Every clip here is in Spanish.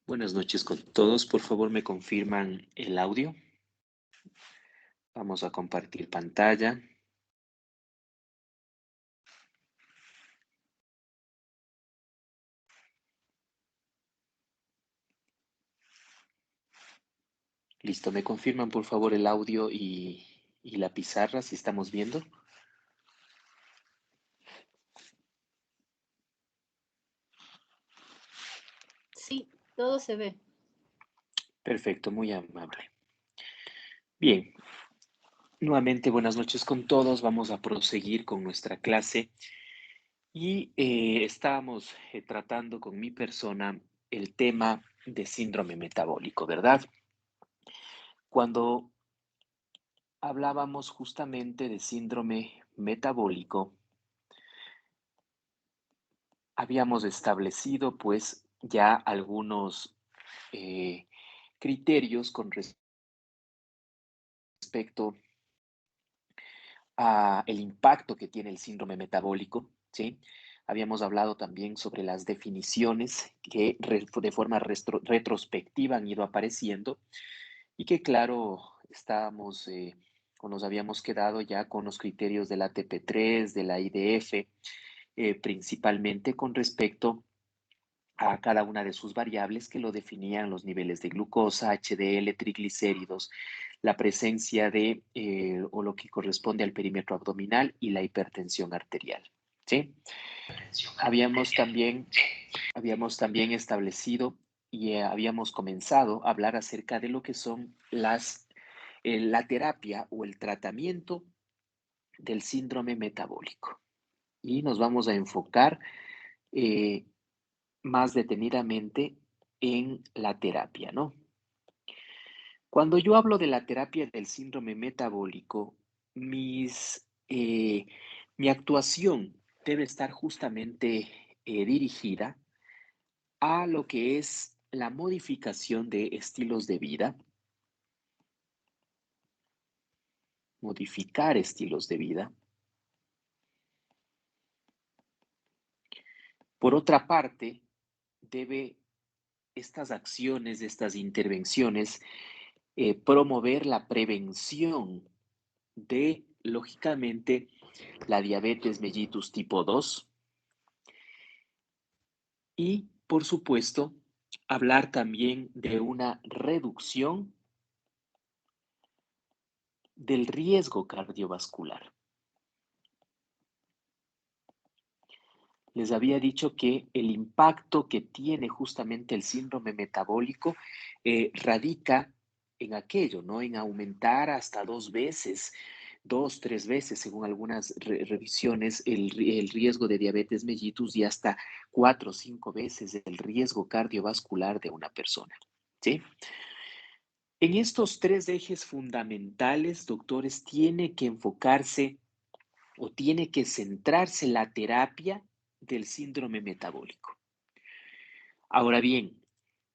Buenas noches con todos. Por favor, me confirman el audio. Vamos a compartir pantalla. Listo, me confirman por favor el audio y la pizarra si estamos viendo. Sí, todo se ve. Perfecto, muy amable. Bien, nuevamente buenas noches con todos. Vamos a proseguir con nuestra clase y estábamos tratando con mi persona el tema de síndrome metabólico, ¿verdad? Cuando hablábamos justamente de síndrome metabólico, habíamos establecido pues ya algunos eh, criterios con respecto a el impacto que tiene el síndrome metabólico, ¿sí? Habíamos hablado también sobre las definiciones que de forma retrospectiva han ido apareciendo y que claro, estábamos o nos habíamos quedado ya con los criterios del ATP3, de la IDF, principalmente con respecto a cada una de sus variables que lo definían los niveles de glucosa, HDL, triglicéridos, la presencia de o lo que corresponde al perímetro abdominal y la hipertensión arterial. ¿Sí? Habíamos también establecido y habíamos comenzado a hablar acerca de lo que son la terapia o el tratamiento del síndrome metabólico. Y nos vamos a enfocar eh, más detenidamente en la terapia, ¿no? Cuando yo hablo de la terapia del síndrome metabólico, mi actuación debe estar justamente dirigida a lo que es la modificación de estilos de vida, modificar estilos de vida. Por otra parte, debe estas acciones, estas intervenciones, promover la prevención de, lógicamente, la diabetes mellitus tipo 2 y, por supuesto, hablar también de una reducción del riesgo cardiovascular. Les había dicho que el impacto que tiene justamente el síndrome metabólico radica en aquello, ¿no? En aumentar hasta 2 veces, 2, 3 veces, según algunas revisiones, el riesgo de diabetes mellitus y hasta 4 o 5 veces el riesgo cardiovascular de una persona, ¿sí? En estos tres ejes fundamentales, doctores, tiene que enfocarse o tiene que centrarse la terapia del síndrome metabólico. Ahora bien,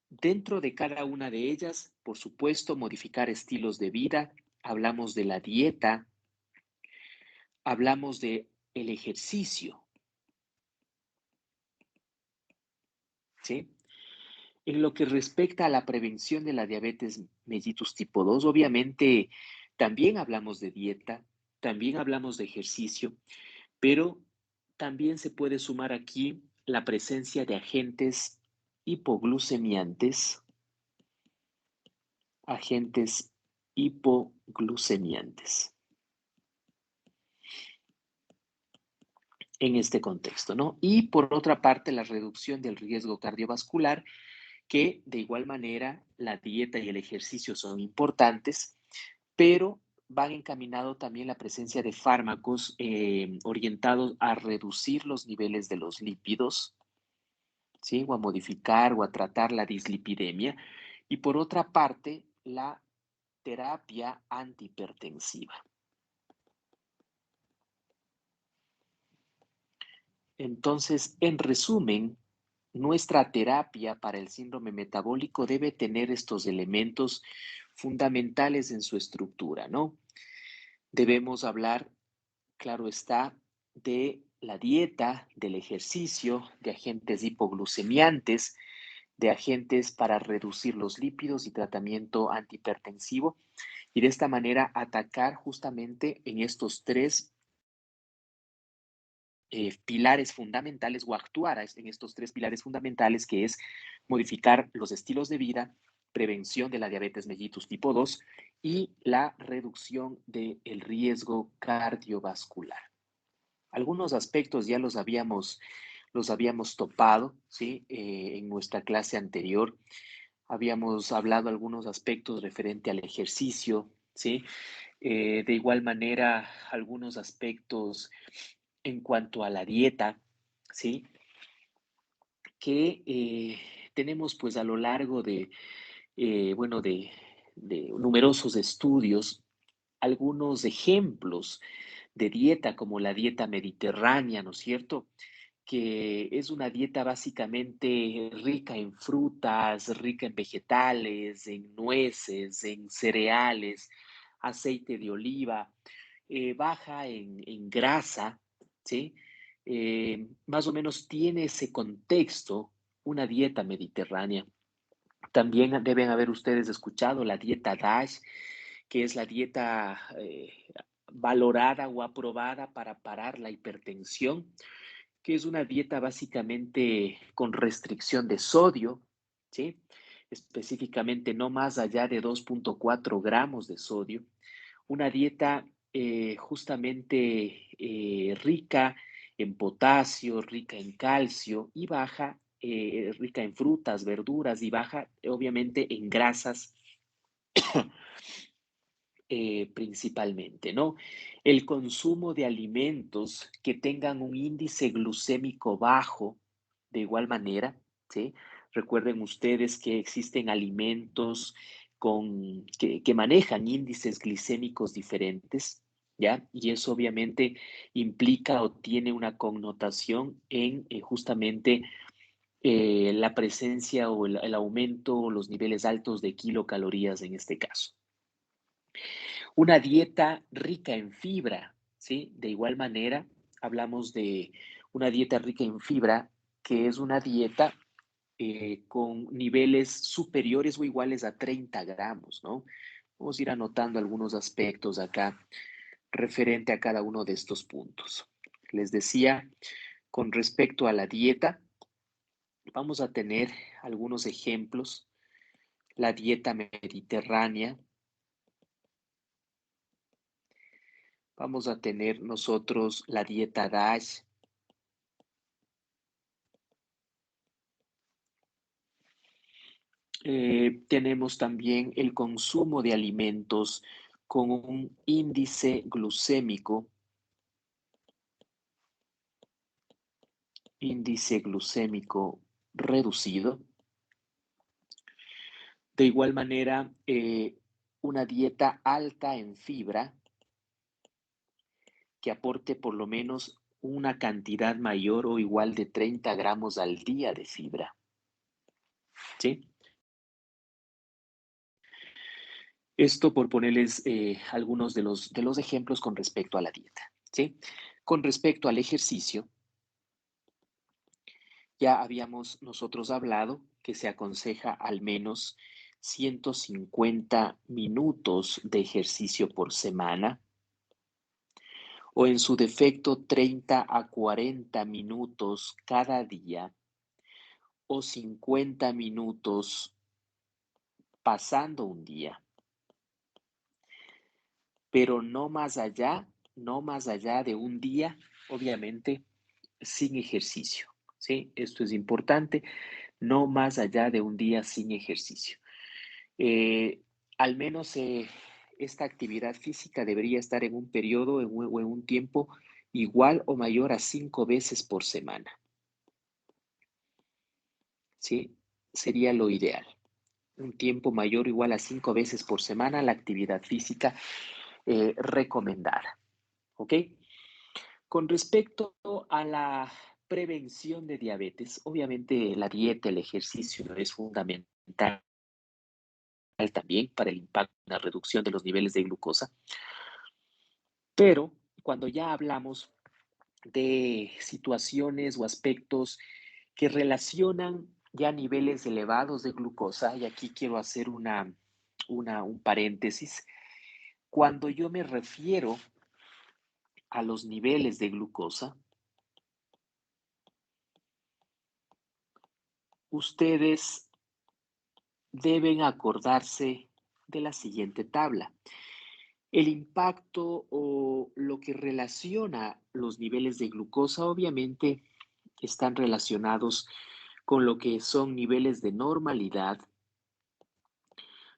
dentro de cada una de ellas, por supuesto, modificar estilos de vida, hablamos de la dieta, hablamos de el ejercicio, ¿sí? En lo que respecta a la prevención de la diabetes mellitus tipo 2, obviamente también hablamos de dieta, también hablamos de ejercicio, pero también se puede sumar aquí la presencia de agentes hipoglucemiantes, agentes hipoglucemiantes en este contexto, ¿no? Y por otra parte, la reducción del riesgo cardiovascular, que de igual manera la dieta y el ejercicio son importantes, pero van encaminado también la presencia de fármacos orientados a reducir los niveles de los lípidos, ¿sí? O a modificar o a tratar la dislipidemia. Y por otra parte, la terapia antihipertensiva. Entonces, en resumen, nuestra terapia para el síndrome metabólico debe tener estos elementos fundamentales en su estructura, ¿no? Debemos hablar, claro está, de la dieta, del ejercicio, de agentes hipoglucemiantes, de agentes para reducir los lípidos y tratamiento antihipertensivo, y de esta manera atacar justamente en estos tres pilares fundamentales o actuar en estos tres pilares fundamentales, que es modificar los estilos de vida, prevención de la diabetes mellitus tipo 2 y la reducción del riesgo cardiovascular. Algunos aspectos ya los habíamos topado, ¿sí? En nuestra clase anterior habíamos hablado algunos aspectos referente al ejercicio, ¿sí? De igual manera, algunos aspectos en cuanto a la dieta, ¿sí? Que tenemos pues a lo largo de, bueno, de numerosos estudios, algunos ejemplos de dieta como la dieta mediterránea, ¿no es cierto? Que es una dieta básicamente rica en frutas, rica en vegetales, en nueces, en cereales, aceite de oliva, baja en grasa, ¿sí? Más o menos tiene ese contexto una dieta mediterránea. También deben haber ustedes escuchado la dieta DASH, que es la dieta valorada o aprobada para parar la hipertensión, que es una dieta básicamente con restricción de sodio, ¿sí? Específicamente no más allá de 2,4 gramos de sodio. Una dieta justamente rica en potasio, rica en calcio y baja, rica en frutas, verduras y baja obviamente en grasas principalmente, ¿no? El consumo de alimentos que tengan un índice glucémico bajo, de igual manera, ¿sí? Recuerden ustedes que existen alimentos que manejan índices glicémicos diferentes, ¿ya? Y eso obviamente implica o tiene una connotación en justamente la presencia o el aumento o los niveles altos de kilocalorías en este caso. Una dieta rica en fibra, ¿sí? De igual manera, hablamos de una dieta rica en fibra, que es una dieta con niveles superiores o iguales a 30 gramos, ¿no? Vamos a ir anotando algunos aspectos acá referente a cada uno de estos puntos. Les decía, con respecto a la dieta, vamos a tener algunos ejemplos. La dieta mediterránea, vamos a tener nosotros la dieta DASH. Tenemos también el consumo de alimentos con un índice glucémico reducido. De igual manera, una dieta alta en fibra que aporte por lo menos una cantidad mayor o igual de 30 gramos al día de fibra. ¿Sí? Esto por ponerles algunos de los ejemplos con respecto a la dieta. ¿Sí? Con respecto al ejercicio, ya habíamos nosotros hablado que se aconseja al menos 150 minutos de ejercicio por semana o en su defecto 30 a 40 minutos cada día o 50 minutos pasando un día, pero no más allá de un día, obviamente, sin ejercicio, ¿sí? Esto es importante, no más allá de un día sin ejercicio. Al menos esta actividad física debería estar en un periodo o en un tiempo igual o mayor a 5 veces por semana, ¿sí? Sería lo ideal. Un tiempo mayor o igual a 5 veces por semana la actividad física recomendada, ¿ok? Con respecto a la prevención de diabetes, obviamente la dieta, el ejercicio es fundamental también para el impacto en la reducción de los niveles de glucosa, pero cuando ya hablamos de situaciones o aspectos que relacionan ya niveles elevados de glucosa, y aquí quiero hacer un paréntesis. Cuando yo me refiero a los niveles de glucosa, ustedes deben acordarse de la siguiente tabla. El impacto o lo que relaciona los niveles de glucosa obviamente están relacionados con lo que son niveles de normalidad,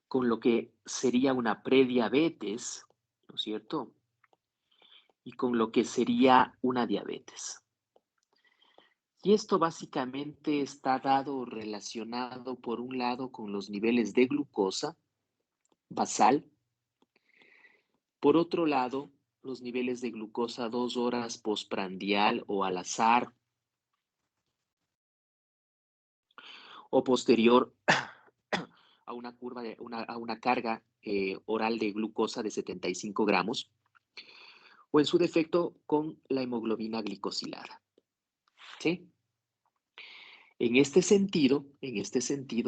con lo que sería una prediabetes, ¿no es cierto? Y con lo que sería una diabetes. Y esto básicamente está dado o relacionado por un lado con los niveles de glucosa basal, por otro lado, los niveles de glucosa 2 horas postprandial o al azar o posterior a una curva a una carga oral de glucosa de 75 gramos o en su defecto con la hemoglobina glicosilada. ¿Sí? En este sentido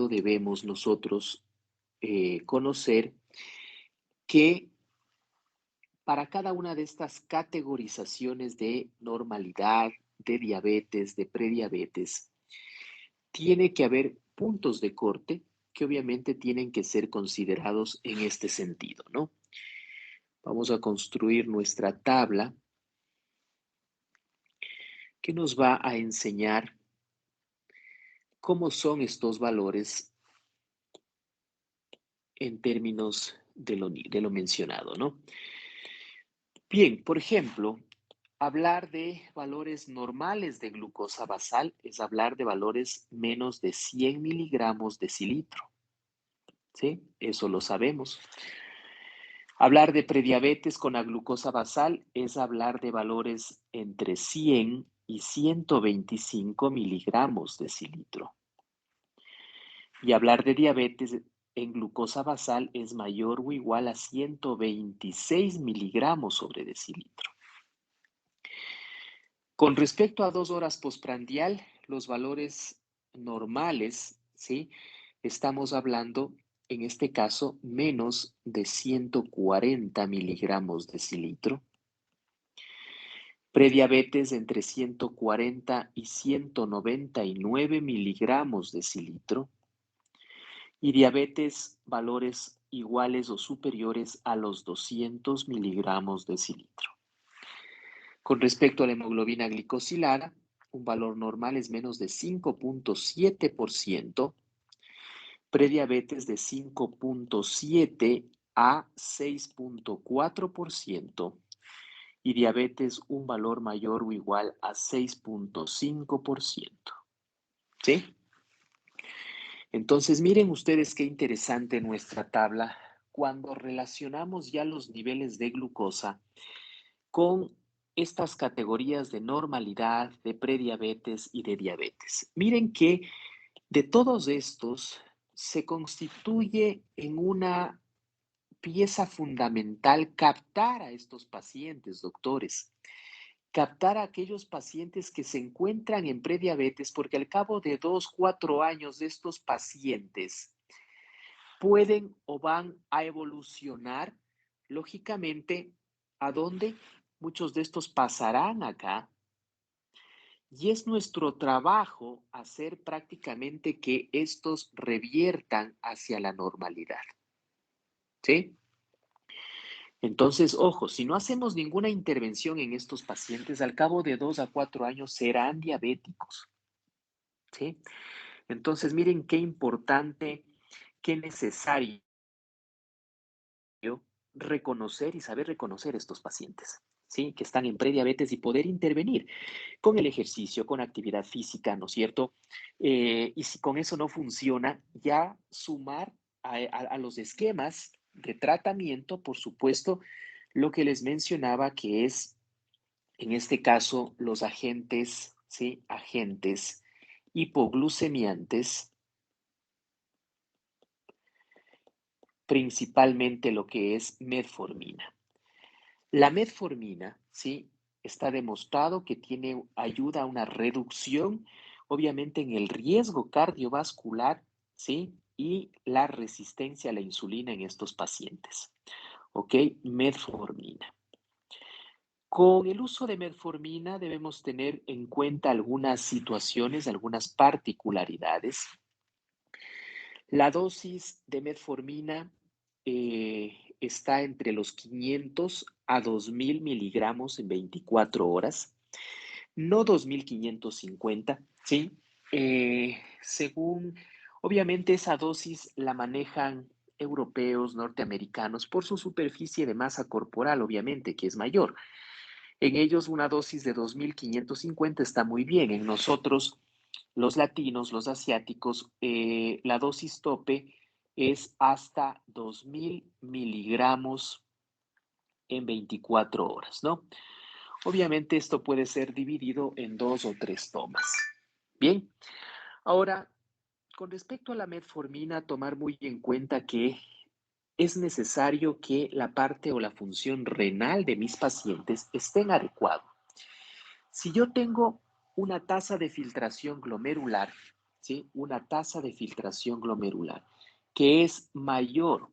debemos nosotros conocer que para cada una de estas categorizaciones de normalidad, de diabetes, de prediabetes, tiene que haber puntos de corte que obviamente tienen que ser considerados en este sentido, ¿no? Vamos a construir nuestra tabla que nos va a enseñar cómo son estos valores en términos de lo mencionado, ¿no? Bien, por ejemplo, hablar de valores normales de glucosa basal es hablar de valores menos de 100 miligramos decilitro, ¿sí? Eso lo sabemos. Hablar de prediabetes con la glucosa basal es hablar de valores entre 100 y 125 miligramos decilitro. Y hablar de diabetes en glucosa basal es mayor o igual a 126 miligramos sobre decilitro. Con respecto a 2 horas postprandial, los valores normales, ¿sí? Estamos hablando, en este caso, menos de 140 miligramos decilitro. Prediabetes entre 140 y 199 miligramos decilitro. Y diabetes, valores iguales o superiores a los 200 miligramos decilitro. Con respecto a la hemoglobina glicosilada, un valor normal es menos de 5.7%, prediabetes de 5.7 a 6.4% y diabetes un valor mayor o igual a 6.5%. ¿Sí? Entonces, miren ustedes qué interesante nuestra tabla cuando relacionamos ya los niveles de glucosa con estas categorías de normalidad, de prediabetes y de diabetes. Miren que de todos estos se constituye en una pieza fundamental captar a estos pacientes, doctores, captar a aquellos pacientes que se encuentran en prediabetes, porque al cabo de 2, 4 años de estos pacientes pueden o van a evolucionar, lógicamente, ¿a dónde? Muchos de estos pasarán acá. Y es nuestro trabajo hacer prácticamente que estos reviertan hacia la normalidad. ¿Sí? Entonces, ojo, si no hacemos ninguna intervención en estos pacientes, al cabo de 2 a 4 años serán diabéticos. ¿Sí? Entonces, miren qué importante, qué necesario reconocer y saber reconocer estos pacientes, ¿sí? Que están en prediabetes y poder intervenir con el ejercicio, con actividad física, ¿no es cierto? Y si con eso no funciona, ya sumar a los esquemas de tratamiento, por supuesto, lo que les mencionaba que es, en este caso, los agentes, ¿sí? Agentes hipoglucemiantes, principalmente lo que es metformina. La metformina, ¿sí? Está demostrado que ayuda a una reducción obviamente en el riesgo cardiovascular, ¿sí? Y la resistencia a la insulina en estos pacientes. ¿Ok? Metformina. Con el uso de metformina debemos tener en cuenta algunas situaciones, algunas particularidades. La dosis de metformina está entre los 500 a 2000 miligramos en 24 horas, no 2550, ¿sí? Según, obviamente esa dosis la manejan europeos, norteamericanos, por su superficie de masa corporal, obviamente, que es mayor. En ellos una dosis de 2550 está muy bien. En nosotros, los latinos, los asiáticos, la dosis tope es hasta 2000 miligramos en 24 horas, ¿no? Obviamente esto puede ser dividido en 2 o 3 tomas. Bien, ahora, con respecto a la metformina, tomar muy en cuenta que es necesario que la parte o la función renal de mis pacientes estén adecuado. Si yo tengo una tasa de filtración glomerular, ¿sí? Una tasa de filtración glomerular que es mayor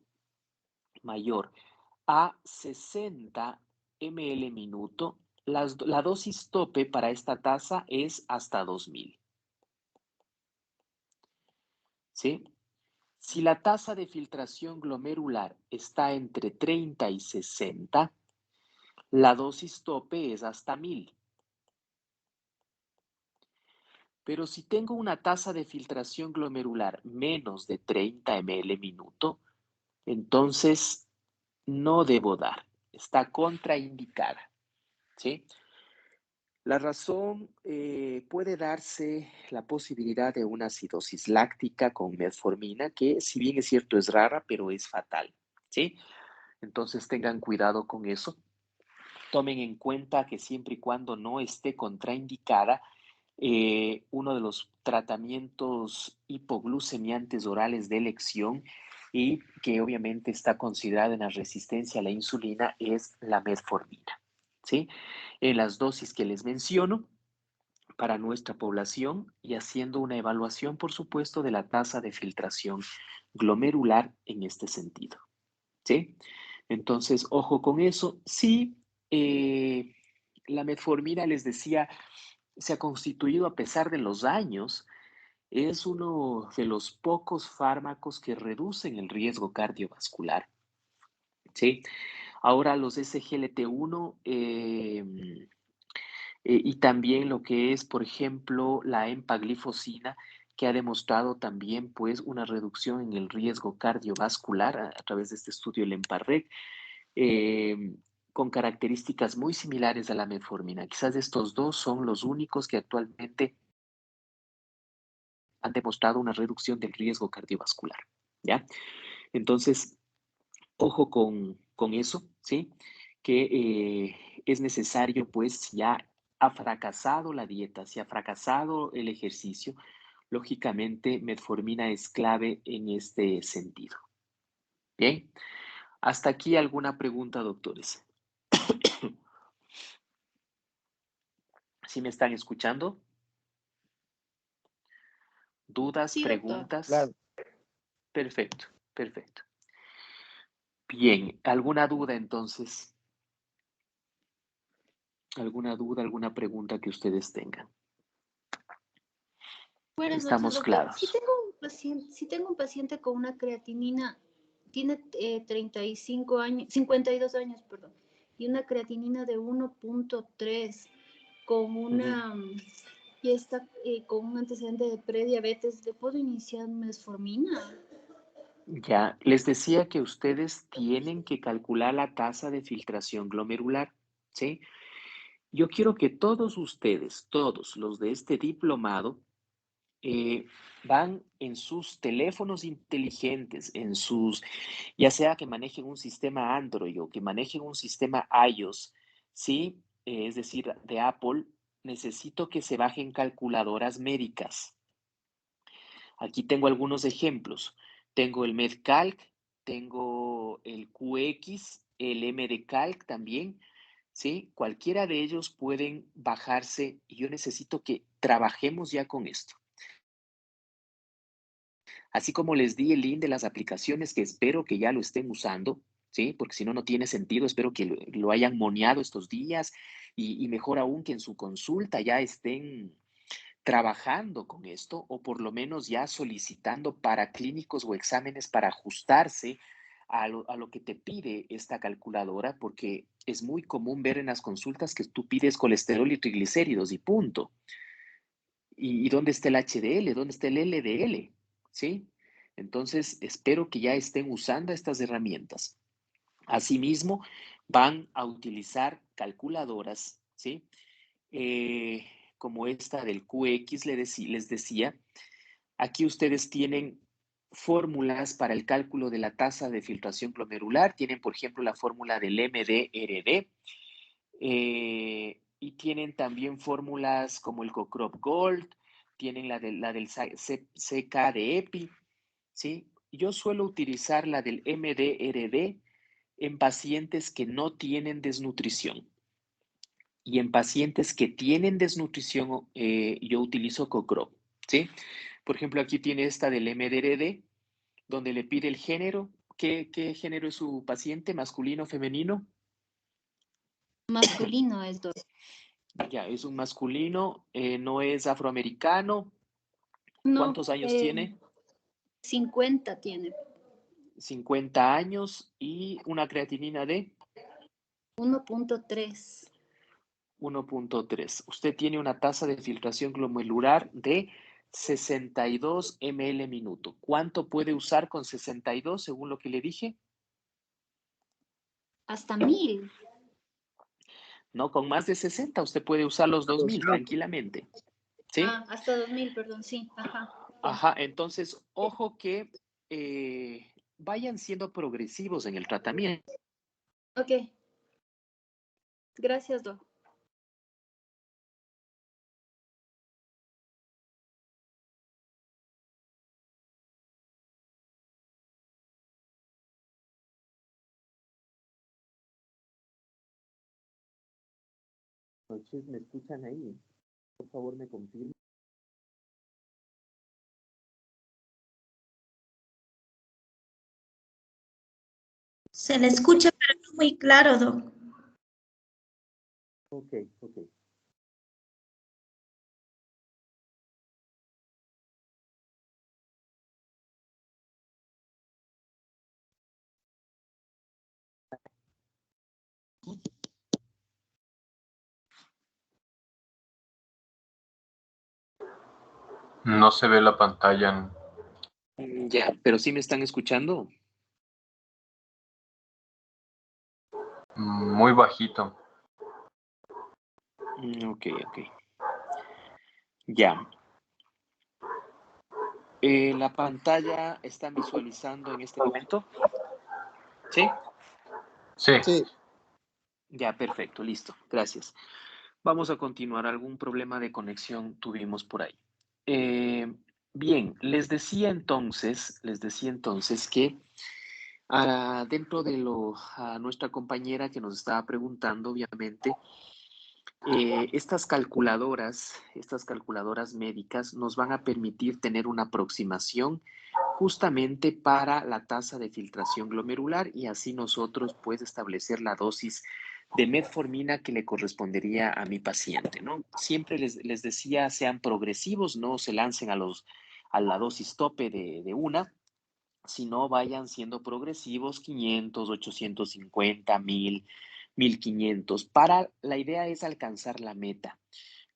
a 60 ml minuto, la dosis tope para esta tasa es hasta 2000, ¿sí? Si la tasa de filtración glomerular está entre 30 y 60, la dosis tope es hasta 1000. Pero si tengo una tasa de filtración glomerular menos de 30 ml minuto, entonces no debo dar, está contraindicada, ¿sí? La razón puede darse la posibilidad de una acidosis láctica con metformina, que si bien es cierto es rara, pero es fatal, ¿sí? Entonces tengan cuidado con eso. Tomen en cuenta que siempre y cuando no esté contraindicada, uno de los tratamientos hipoglucemiantes orales de elección y que obviamente está considerada en la resistencia a la insulina es la metformina, ¿sí? En las dosis que les menciono para nuestra población y haciendo una evaluación, por supuesto, de la tasa de filtración glomerular en este sentido, ¿sí? Entonces, ojo con eso. Sí, la metformina, les decía, se ha constituido a pesar de los años, es uno de los pocos fármacos que reducen el riesgo cardiovascular, ¿sí? Ahora los SGLT1 y también lo que es, por ejemplo, la empaglifosina, que ha demostrado también pues una reducción en el riesgo cardiovascular a través de este estudio, el EMPA-REC, eh, con características muy similares a la metformina. Quizás estos dos son los únicos que actualmente han demostrado una reducción del riesgo cardiovascular, ¿ya? Entonces, ojo con eso, ¿sí? Que es necesario, pues, si ya ha fracasado la dieta, si ha fracasado el ejercicio, lógicamente metformina es clave en este sentido. Bien, hasta aquí alguna pregunta, doctores. ¿Sí me están escuchando? ¿Dudas, Sí, doctor. preguntas? Claro. Perfecto, perfecto. Bien, ¿alguna duda entonces? ¿Alguna duda, alguna pregunta que ustedes tengan? Buenas noches, Estamos doctor. claros. Si tengo un paciente con una creatinina, tiene 35 años, 52 años, perdón, y una creatinina de 1.3 con Ujú. y está con un antecedente de prediabetes, ¿le puedo iniciar metformina? Ya, les decía que ustedes tienen que calcular la tasa de filtración glomerular, ¿sí? Yo quiero que todos ustedes, todos los de este diplomado, van en sus teléfonos inteligentes, ya sea que manejen un sistema Android o que manejen un sistema iOS, ¿sí? Es decir, de Apple, necesito que se bajen calculadoras médicas. Aquí tengo algunos ejemplos. Tengo el MedCalc, tengo el QX, el MDCalc también. ¿sí? Cualquiera de ellos pueden bajarse y yo necesito que trabajemos ya con esto. Así como les di el link de las aplicaciones que espero que ya lo estén usando, ¿sí? Porque si no, no tiene sentido. Espero que lo hayan moneado estos días y mejor aún que en su consulta ya estén trabajando con esto o por lo menos ya solicitando para clínicos o exámenes para ajustarse a lo que te pide esta calculadora, porque es muy común ver en las consultas que tú pides colesterol y triglicéridos y punto. ¿Y dónde está el HDL? ¿Dónde está el LDL? ¿Sí? Entonces, espero que ya estén usando estas herramientas. Asimismo, van a utilizar calculadoras, ¿sí? Eh, como esta del QX les decía, aquí ustedes tienen fórmulas para el cálculo de la tasa de filtración glomerular, tienen por ejemplo la fórmula del MDRD, y tienen también fórmulas como el Cochrane Gold, tienen la del CK de EPI, ¿sí? Yo suelo utilizar la del MDRD en pacientes que no tienen desnutrición. Y en pacientes que tienen desnutrición, yo utilizo Cochrane, ¿sí? Por ejemplo, aquí tiene esta del MDRD, donde le pide el género. ¿Qué género es su paciente? ¿Masculino o femenino? Masculino es dos. Ya, es un masculino, no es afroamericano. No, ¿Cuántos años tiene? 50 tiene. 50 años y una creatinina de 1.3. 1.3. Usted tiene una tasa de filtración glomerular de 62 ml minuto. ¿Cuánto puede usar con 62 según lo que le dije? Hasta 1000. No, con más de 60 usted puede usar los 2000 tranquilamente. ¿Sí? Ah, hasta 2000, perdón, sí. Ajá. Ajá, entonces, ojo que vayan siendo progresivos en el tratamiento. Ok. Gracias, Doc. Noches, ¿me escuchan ahí? Por favor, me confirmen. Se le escucha, pero no muy claro, Doc. Ok, ok. No se ve la pantalla. Ya, pero sí me están escuchando. Muy bajito. Ok, ok. Ya. ¿La pantalla están visualizando en este momento? ¿Sí? Sí. Sí, Ya, perfecto, listo. Gracias. Vamos a continuar. Algún problema de conexión tuvimos por ahí. Bien, les decía entonces que dentro de a nuestra compañera que nos estaba preguntando, obviamente, estas calculadoras médicas nos van a permitir tener una aproximación justamente para la tasa de filtración glomerular y así nosotros pues establecer la dosis de metformina que le correspondería a mi paciente, ¿no? Siempre les decía, sean progresivos, no se lancen a la dosis tope de una, sino vayan siendo progresivos, 500, 850, 1000, 1500. La idea es alcanzar la meta.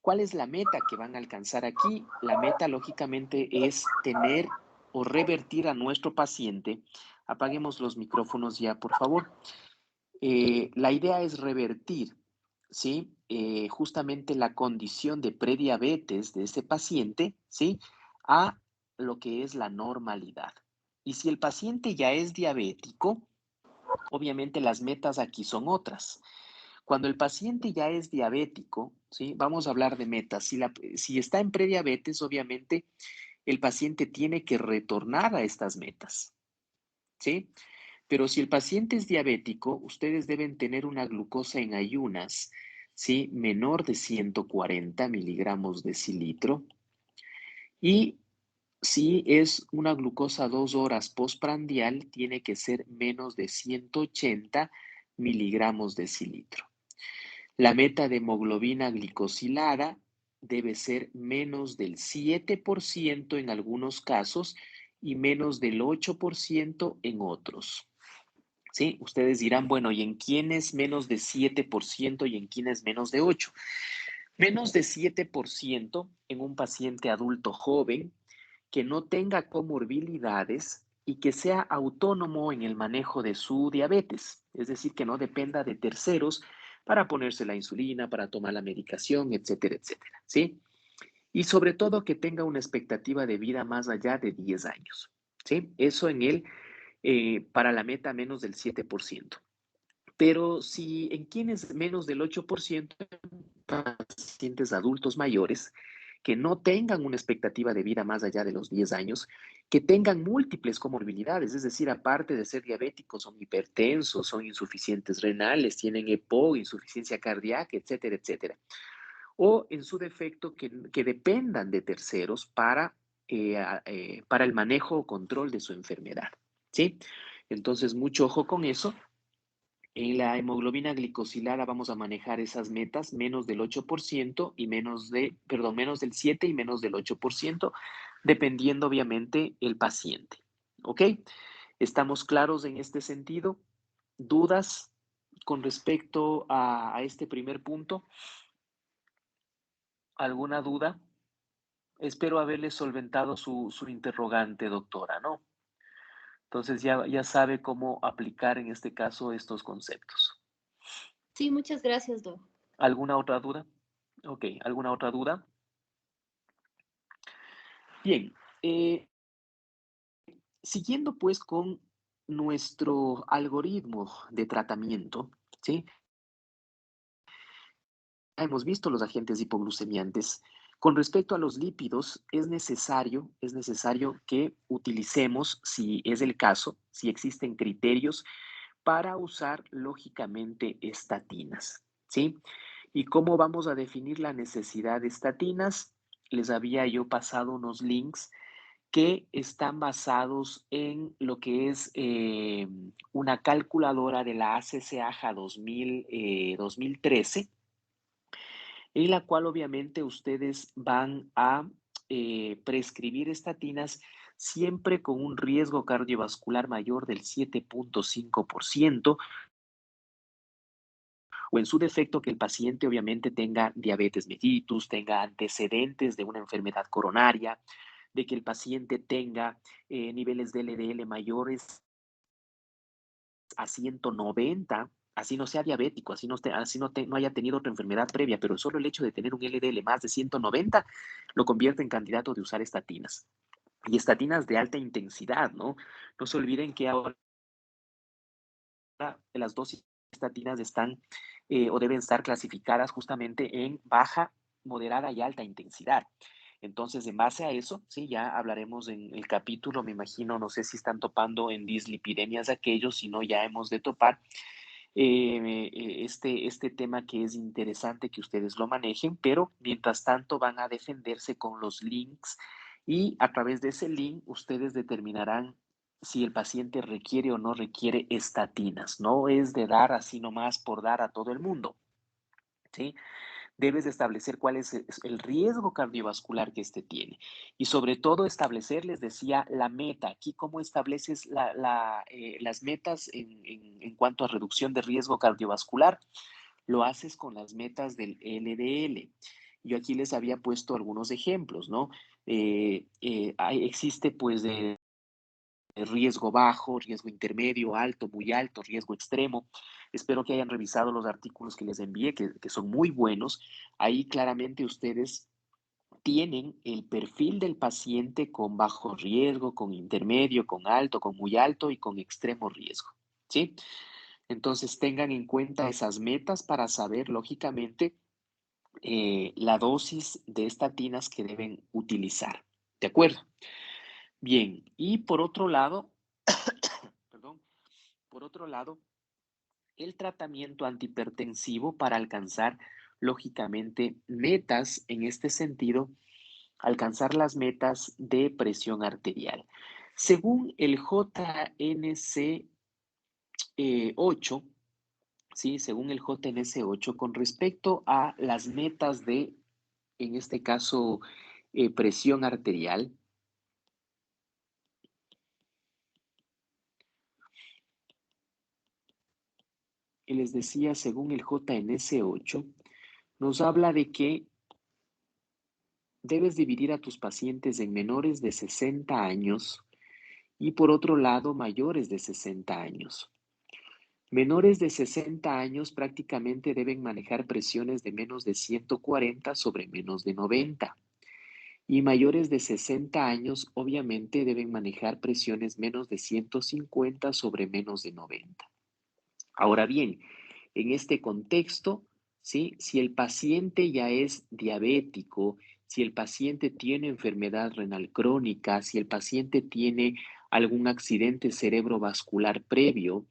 ¿Cuál es la meta que van a alcanzar aquí? La meta, lógicamente, es tener o revertir a nuestro paciente. Apaguemos los micrófonos ya, por favor. La idea es revertir, ¿sí? Justamente la condición de prediabetes de ese paciente, ¿sí? A lo que es la normalidad. Y si el paciente ya es diabético, obviamente las metas aquí son otras. Cuando el paciente ya es diabético, ¿sí? Vamos a hablar de metas. Si está en prediabetes, obviamente el paciente tiene que retornar a estas metas, ¿sí? Pero si el paciente es diabético, ustedes deben tener una glucosa en ayunas, ¿sí? Menor de 140 miligramos decilitro. Y si es una glucosa 2 horas postprandial, tiene que ser menos de 180 miligramos decilitro. La meta de hemoglobina glicosilada debe ser menos del 7% en algunos casos y menos del 8% en otros. ¿Sí? Ustedes dirán, bueno, ¿y en quién es menos de 7% y en quién es menos de 8%? Menos de 7% en un paciente adulto joven que no tenga comorbilidades y que sea autónomo en el manejo de su diabetes, es decir, que no dependa de terceros para ponerse la insulina, para tomar la medicación, etcétera, etcétera, ¿sí? Y sobre todo que tenga una expectativa de vida más allá de 10 años, ¿sí? Eso en él, para la meta menos del 7%. Pero si en quienes menos del 8%, pacientes adultos mayores que no tengan una expectativa de vida más allá de los 10 años, que tengan múltiples comorbilidades, es decir, aparte de ser diabéticos, son hipertensos, son insuficientes renales, tienen EPO, insuficiencia cardíaca, etcétera, etcétera. O en su defecto, que dependan de terceros para el manejo o control de su enfermedad, ¿sí? Entonces, mucho ojo con eso. En la hemoglobina glicosilada vamos a manejar esas metas, menos del 8% y menos del 7 y menos del 8%, dependiendo obviamente el paciente. ¿Ok? ¿Estamos claros en este sentido? ¿Dudas con respecto a este primer punto? ¿Alguna duda? Espero haberle solventado su interrogante, doctora, ¿no? Entonces ya sabe cómo aplicar en este caso estos conceptos. Sí, muchas gracias, Doc. ¿Alguna otra duda? Ok, ¿alguna otra duda? Bien, siguiendo pues con nuestro algoritmo de tratamiento, ¿sí? Hemos visto los agentes hipoglucemiantes. Con respecto a los lípidos, es necesario que utilicemos, si es el caso, si existen criterios para usar lógicamente estatinas, ¿sí? ¿Y cómo vamos a definir la necesidad de estatinas? Les había yo pasado unos links que están basados en lo que es una calculadora de la ACCAJA 2013, en la cual obviamente ustedes van a prescribir estatinas siempre con un riesgo cardiovascular mayor del 7.5%, o en su defecto que el paciente obviamente tenga diabetes mellitus, tenga antecedentes de una enfermedad coronaria, de que el paciente tenga niveles de LDL mayores a 190, así no sea diabético, así no haya tenido otra enfermedad previa, pero solo el hecho de tener un LDL más de 190 lo convierte en candidato de usar estatinas. Y estatinas de alta intensidad, ¿no? No se olviden que ahora las dosis de estatinas están o deben estar clasificadas justamente en baja, moderada y alta intensidad. Entonces, en base a eso, sí, ya hablaremos en el capítulo, me imagino, no sé si están topando en dislipidemias aquellos, si no, ya hemos de topar este tema que es interesante que ustedes lo manejen, pero mientras tanto van a defenderse con los links y a través de ese link ustedes determinarán si el paciente requiere o no requiere estatinas. No es de dar así nomás por dar a todo el mundo, ¿sí? Debes de establecer cuál es el riesgo cardiovascular que éste tiene. Y sobre todo establecer, les decía, la meta. Aquí, ¿cómo estableces las metas en cuanto a reducción de riesgo cardiovascular? Lo haces con las metas del LDL. Yo aquí les había puesto algunos ejemplos, ¿no? Existe pues de riesgo bajo, riesgo intermedio, alto, muy alto, riesgo extremo. Espero que hayan revisado los artículos que les envié, que son muy buenos. Ahí claramente ustedes tienen el perfil del paciente con bajo riesgo, con intermedio, con alto, con muy alto y con extremo riesgo, ¿sí? Entonces tengan en cuenta esas metas para saber, lógicamente, la dosis de estatinas que deben utilizar, ¿de acuerdo? Bien, y por otro lado, perdón, por otro lado, el tratamiento antihipertensivo para alcanzar, lógicamente, metas en este sentido, alcanzar las metas de presión arterial. Según el JNC 8, ¿sí? Según el JNC 8, con respecto a las metas de, en este caso, presión arterial, y les decía, según el JNC 8, nos habla de que debes dividir a tus pacientes en menores de 60 años y por otro lado mayores de 60 años. Menores de 60 años prácticamente deben manejar presiones de menos de 140 sobre menos de 90. Y mayores de 60 años obviamente deben manejar presiones menos de 150 sobre menos de 90. Ahora bien, en este contexto, ¿sí? Si el paciente ya es diabético, si el paciente tiene enfermedad renal crónica, si el paciente tiene algún accidente cerebrovascular previo,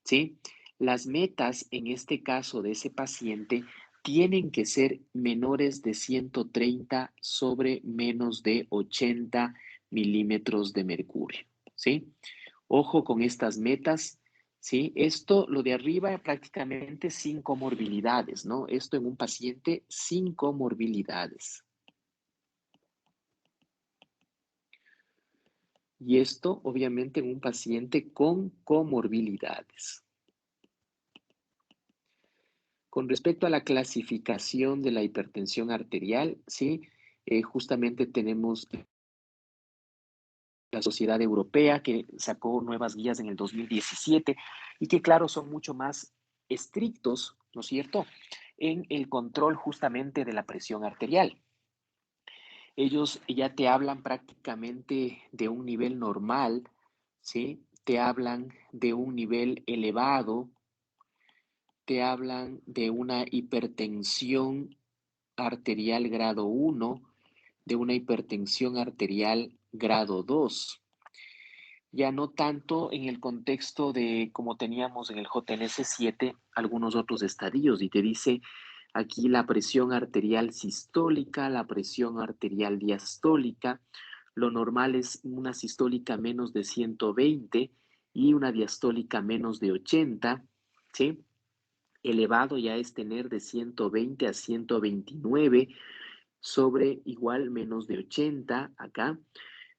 ¿sí? Las metas en este caso de ese paciente tienen que ser menores de 130 sobre menos de 80 milímetros de mercurio, ¿sí? Ojo con estas metas. ¿Sí? Esto, lo de arriba, prácticamente sin comorbilidades, ¿no? Esto en un paciente sin comorbilidades. Y esto, obviamente, en un paciente con comorbilidades. Con respecto a la clasificación de la hipertensión arterial, ¿sí? Justamente tenemos la Sociedad Europea que sacó nuevas guías en el 2017 y que, claro, son mucho más estrictos, ¿no es cierto?, en el control justamente de la presión arterial. Ellos ya te hablan prácticamente de un nivel normal, ¿sí? Te hablan de un nivel elevado, te hablan de una hipertensión arterial grado 1, de una hipertensión arterial grado 2. Ya no tanto en el contexto de como teníamos en el JNS 7 algunos otros estadios, y te dice aquí la presión arterial sistólica, la presión arterial diastólica. Lo normal es una sistólica menos de 120 y una diastólica menos de 80, ¿sí? Elevado ya es tener de 120 a 129 sobre igual menos de 80 acá.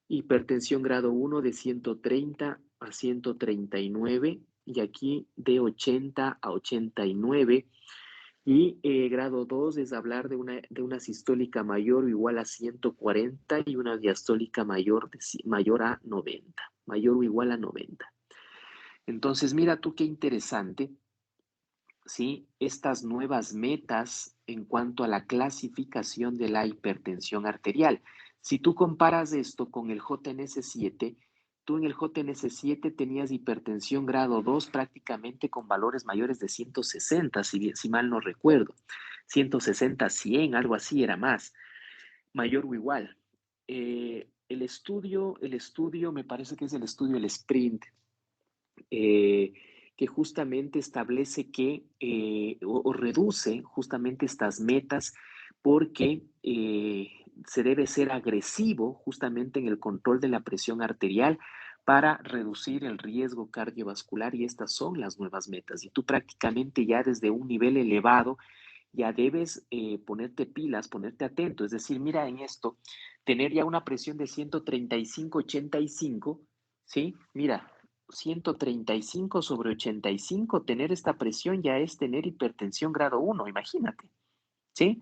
Hipertensión grado 1 de 130 a 139 y aquí de 80 a 89. Y grado 2 es hablar de una sistólica mayor o igual a 140 y una diastólica mayor a 90, mayor o igual a 90. Entonces, mira tú qué interesante, ¿sí? Estas nuevas metas en cuanto a la clasificación de la hipertensión arterial. Si tú comparas esto con el JNS 7, tú en el JNS 7 tenías hipertensión grado 2 prácticamente con valores mayores de 160, si mal no recuerdo. 160, 100, algo así era más, mayor o igual. El estudio, me parece que es el estudio, el SPRINT, que justamente establece que o reduce justamente estas metas porque se debe ser agresivo justamente en el control de la presión arterial para reducir el riesgo cardiovascular, y estas son las nuevas metas. Y tú prácticamente ya desde un nivel elevado ya debes ponerte pilas, ponerte atento. Es decir, mira en esto, tener ya una presión de 135/85, ¿sí? Mira, 135 sobre 85, tener esta presión ya es tener hipertensión grado 1, imagínate, ¿sí?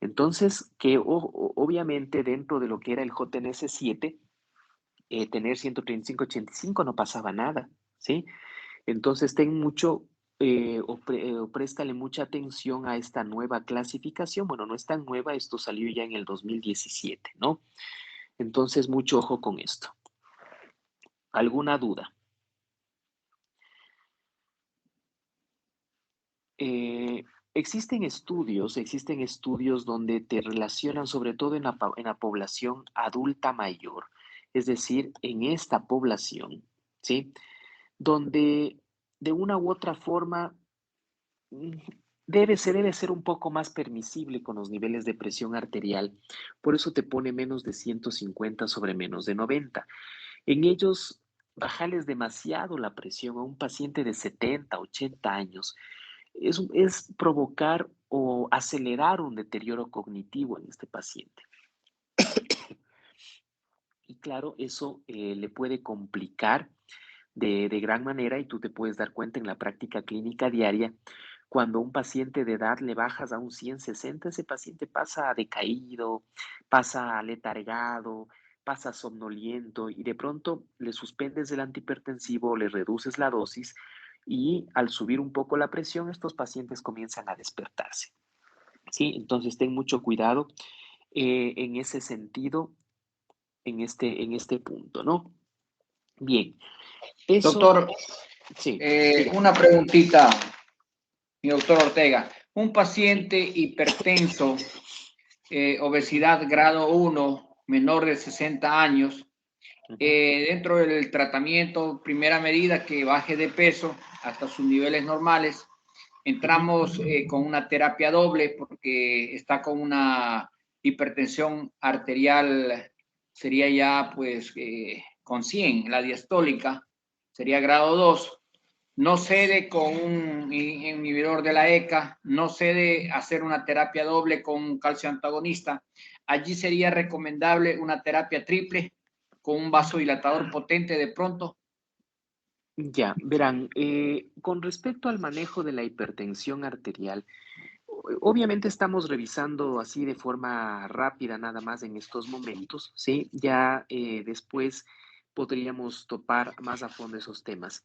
Entonces, que obviamente dentro de lo que era el JNS 7, tener 135/85 no pasaba nada, ¿sí? Entonces, ten mucho o préstale mucha atención a esta nueva clasificación. Bueno, no es tan nueva, esto salió ya en el 2017, ¿no? Entonces, mucho ojo con esto. ¿Alguna duda? Existen estudios donde te relacionan sobre todo en la población adulta mayor, es decir, en esta población, ¿sí? Donde de una u otra forma debe ser un poco más permisible con los niveles de presión arterial. Por eso te pone menos de 150 sobre menos de 90. En ellos, bajarles demasiado la presión a un paciente de 70, 80 años es provocar o acelerar un deterioro cognitivo en este paciente. Y claro, eso le puede complicar de gran manera y tú te puedes dar cuenta en la práctica clínica diaria. Cuando a un paciente de edad le bajas a un 160, ese paciente pasa decaído, pasa letargado, pasa somnoliento y de pronto le suspendes el antihipertensivo, le reduces la dosis y al subir un poco la presión, estos pacientes comienzan a despertarse. ¿Sí? Entonces ten mucho cuidado en ese sentido, en este punto, ¿no? Bien, eso... Doctor, Sí, una preguntita, mi doctor Ortega. Un paciente hipertenso, obesidad grado 1, menor de 60 años, dentro del tratamiento, primera medida que baje de peso hasta sus niveles normales, entramos con una terapia doble porque está con una hipertensión arterial, sería ya pues con 100, la diastólica, sería grado 2. No cede con un inhibidor de la ECA, no cede hacer una terapia doble con un calcio antagonista. Allí sería recomendable una terapia triple con un vasodilatador potente de pronto. ya, verán, con respecto al manejo de la hipertensión arterial, obviamente estamos revisando así de forma rápida nada más en estos momentos, ¿sí? Ya después podríamos topar más a fondo esos temas.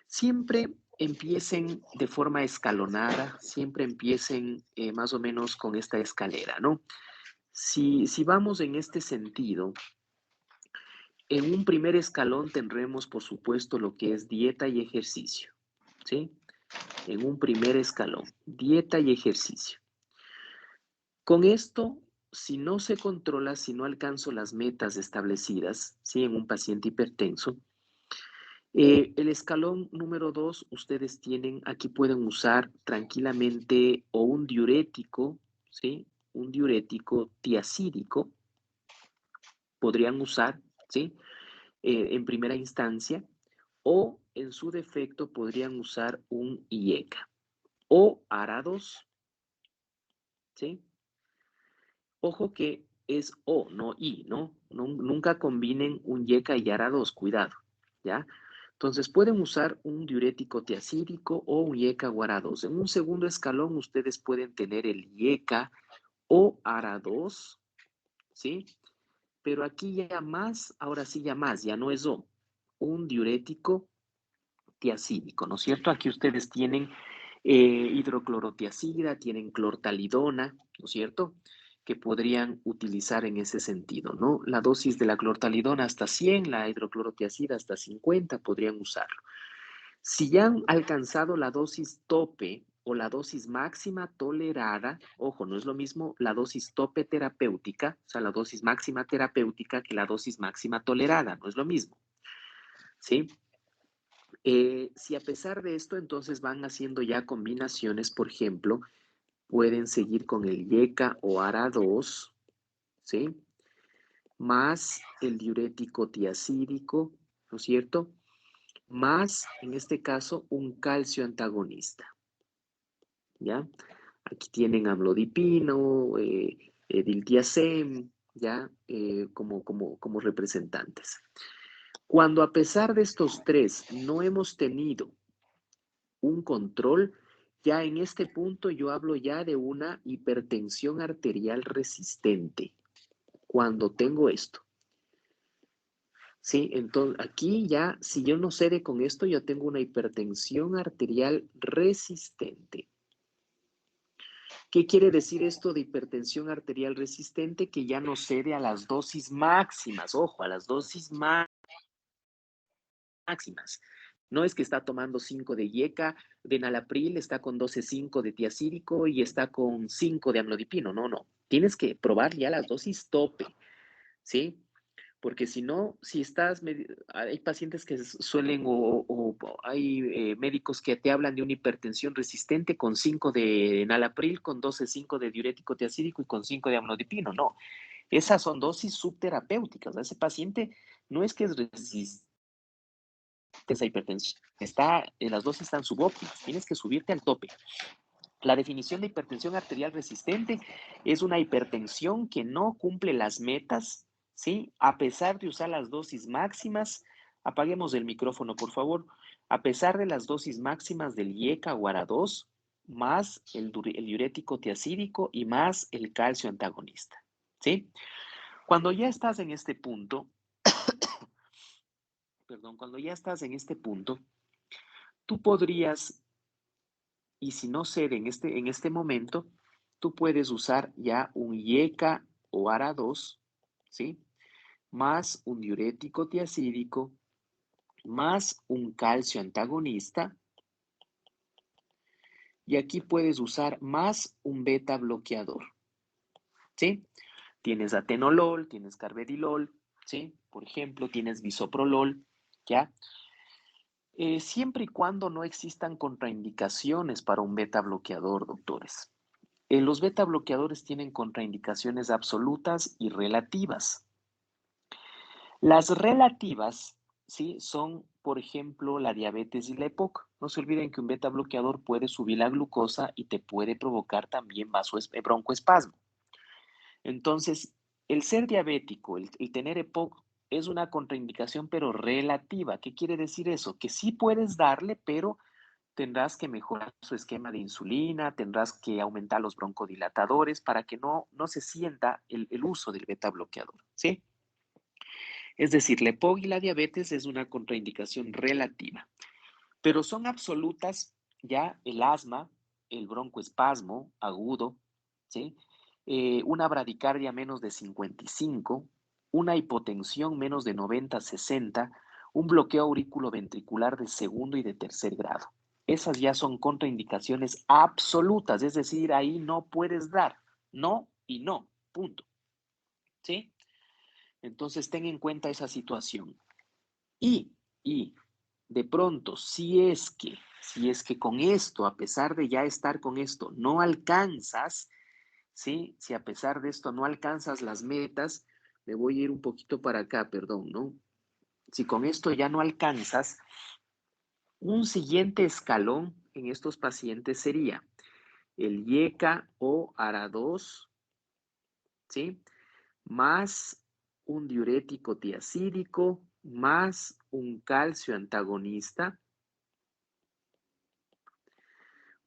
Siempre empiecen de forma escalonada, siempre empiecen más o menos con esta escalera, ¿no? Si vamos en este sentido, en un primer escalón tendremos, por supuesto, lo que es dieta y ejercicio, ¿sí? En un primer escalón, dieta y ejercicio. Con esto, si no se controla, si no alcanzo las metas establecidas, ¿sí? En un paciente hipertenso, el escalón número 2, ustedes tienen, aquí pueden usar tranquilamente o un diurético, ¿sí? Un diurético tiacídico, podrían usar, ¿sí? En primera instancia, o en su defecto podrían usar un IECA o ARA2, ¿sí? Ojo que es O, no I, ¿no? Nunca combinen un IECA y ARA2, cuidado, ¿ya? Entonces pueden usar un diurético tiacídico o un IECA o ARA2. En un segundo escalón ustedes pueden tener el IECA o ARA2, ¿sí? Pero aquí ya más, ahora sí ya más, ya no es O, un diurético tiacídico, ¿no es cierto? Aquí ustedes tienen hidroclorotiazida, tienen clortalidona, ¿no es cierto? Que podrían utilizar en ese sentido, ¿no? La dosis de la clortalidona hasta 100, la hidroclorotiazida hasta 50, podrían usarlo. Si ya han alcanzado la dosis tope o la dosis máxima tolerada, ojo, no es lo mismo la dosis tope terapéutica, o sea, la dosis máxima terapéutica que la dosis máxima tolerada, no es lo mismo, ¿sí? Si a pesar de esto, entonces van haciendo ya combinaciones, por ejemplo, pueden seguir con el IECA o ARA2, ¿sí? Más el diurético tiacídico, ¿no es cierto? Más, en este caso, un calcio antagonista, ¿ya? Aquí tienen amlodipino, diltiazem, ¿ya? Como representantes. Cuando a pesar de estos tres no hemos tenido un control, ya en este punto yo hablo ya de una hipertensión arterial resistente. Cuando tengo esto. Sí, entonces aquí ya, si yo no cede con esto, yo tengo una hipertensión arterial resistente. ¿Qué quiere decir esto de hipertensión arterial resistente? Que ya no cede a las dosis máximas. Ojo, a las dosis máximas. No es que está tomando 5 de IECA, de enalapril, está con 12,5 de tiacídico y está con 5 de amlodipino. No, no. Tienes que probar ya las dosis tope, ¿sí? Porque si no, si estás, hay pacientes que suelen o hay médicos que te hablan de una hipertensión resistente con 5 de enalapril, con 12,5 de diurético tiacídico y con 5 de amlodipino. No, esas son dosis subterapéuticas. Ese paciente no es que es resistente a esa hipertensión, las dosis están subóptimas, tienes que subirte al tope. La definición de hipertensión arterial resistente es una hipertensión que no cumple las metas, ¿sí? A pesar de usar las dosis máximas, apaguemos el micrófono, por favor, a pesar de las dosis máximas del IECA o ARA2, más el diurético tiacídico y más el calcio antagonista, ¿sí? Cuando ya estás en este punto, cuando ya estás en este punto, tú podrías, y si no cede en este momento, tú puedes usar ya un IECA o ARA2, ¿sí? Más un diurético tiacídico, más un calcio antagonista, y aquí puedes usar más un beta bloqueador, ¿sí? Tienes atenolol, tienes carvedilol, ¿sí? Por ejemplo, tienes bisoprolol, ¿ya? Siempre y cuando no existan contraindicaciones para un beta bloqueador, doctores. Los beta bloqueadores tienen contraindicaciones absolutas y relativas. Las relativas, ¿sí? Son, por ejemplo, la diabetes y la EPOC. No se olviden que un beta bloqueador puede subir la glucosa y te puede provocar también broncoespasmo. Entonces, el ser diabético, el tener EPOC, es una contraindicación, pero relativa. ¿Qué quiere decir eso? Que sí puedes darle, pero tendrás que mejorar su esquema de insulina, tendrás que aumentar los broncodilatadores para que no se sienta el uso del beta bloqueador, ¿sí? Es decir, la EPOC y la diabetes es una contraindicación relativa, pero son absolutas ya el asma, el broncoespasmo agudo, ¿sí? Una bradicardia menos de 55, una hipotensión menos de 90-60, un bloqueo auriculoventricular de segundo y de tercer grado. Esas ya son contraindicaciones absolutas, es decir, ahí no puedes dar, no y no, punto. ¿Sí? Entonces ten en cuenta esa situación. Y de pronto, si es que con esto, a pesar de ya estar con esto, no alcanzas, ¿sí? Si a pesar de esto no alcanzas las metas, me voy a ir un poquito para acá, perdón, ¿no? Si con esto ya no alcanzas, un siguiente escalón en estos pacientes sería el IECA o ARA2, ¿sí? Más un diurético tiacídico, más un calcio antagonista,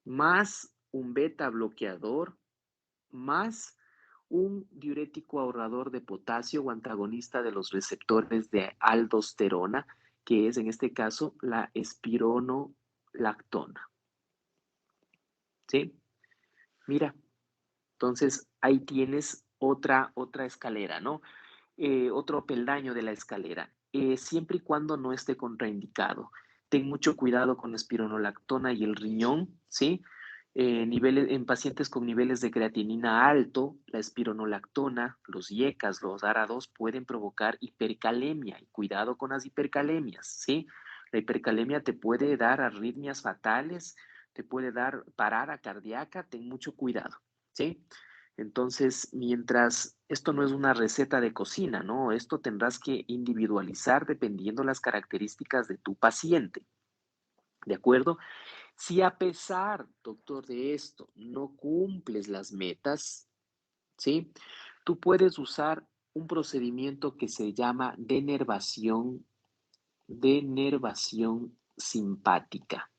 más un beta bloqueador, más un diurético ahorrador de potasio o antagonista de los receptores de aldosterona, que es en este caso la espironolactona. ¿Sí? Mira, entonces ahí tienes otra escalera, ¿no? Otro peldaño de la escalera, siempre y cuando no esté contraindicado. Ten mucho cuidado con la espironolactona y el riñón, ¿sí? En pacientes con niveles de creatinina alto, la espironolactona, los IECAS, los ARA2 pueden provocar hipercalemia. Y cuidado con las hipercalemias, ¿sí? La hipercalemia te puede dar arritmias fatales, te puede dar parada cardíaca, ten mucho cuidado, ¿sí? Entonces, mientras esto no es una receta de cocina, ¿no? Esto tendrás que individualizar dependiendo las características de tu paciente, ¿de acuerdo? Si a pesar, doctor, de esto no cumples las metas, ¿sí? Tú puedes usar un procedimiento que se llama denervación simpática.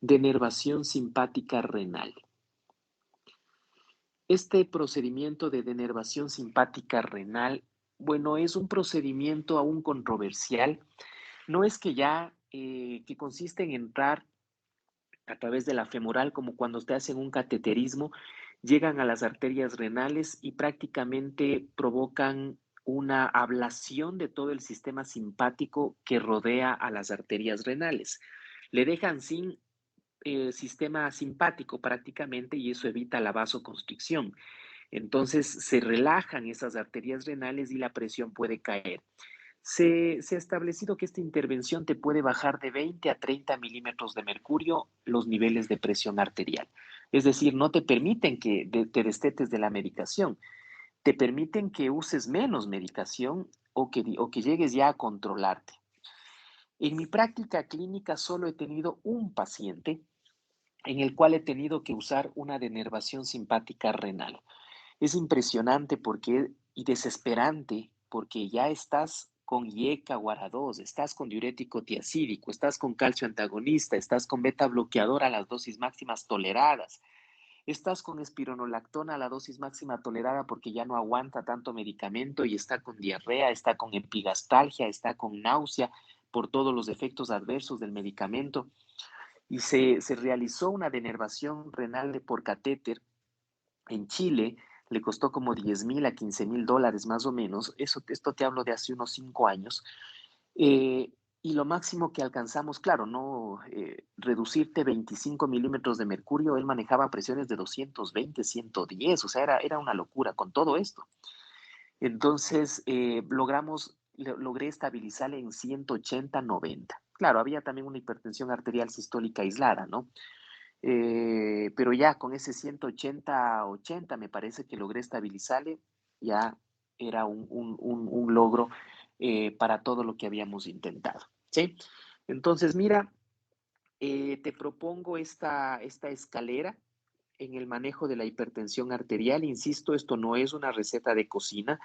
Denervación simpática renal. Este procedimiento de denervación simpática renal, bueno, es un procedimiento aún controversial. No es que ya, que consiste en entrar a través de la femoral, como cuando te hacen un cateterismo, llegan a las arterias renales y prácticamente provocan una ablación de todo el sistema simpático que rodea a las arterias renales. Le dejan sin sistema simpático prácticamente y eso evita la vasoconstricción. Entonces se relajan esas arterias renales y la presión puede caer. Se ha establecido que esta intervención te puede bajar de 20 a 30 milímetros de mercurio los niveles de presión arterial. Es decir, no te permiten que te destetes de la medicación, te permiten que uses menos medicación o que llegues ya a controlarte. En mi práctica clínica solo he tenido un paciente en el cual he tenido que usar una denervación simpática renal. Es impresionante y desesperante porque ya estás con IECA guara-2, estás con diurético tiacídico, estás con calcio antagonista, estás con beta bloqueador a las dosis máximas toleradas, estás con espironolactona a la dosis máxima tolerada porque ya no aguanta tanto medicamento y está con diarrea, está con epigastalgia, está con náusea por todos los efectos adversos del medicamento. Y se realizó una denervación renal por catéter en Chile, le costó como 10,000 a 15,000 dólares más o menos. Esto te hablo de hace unos 5 años. Y lo máximo que alcanzamos, claro, no reducirte 25 milímetros de mercurio, él manejaba presiones de 220, 110, o sea, era una locura con todo esto. Entonces, logré estabilizarle en 180, 90. Claro, había también una hipertensión arterial sistólica aislada, ¿no? Pero ya con ese 180, 80 me parece que logré estabilizarle, ya era un logro para todo lo que habíamos intentado, ¿sí? Entonces, mira, te propongo esta escalera en el manejo de la hipertensión arterial. Insisto, esto no es una receta de cocina.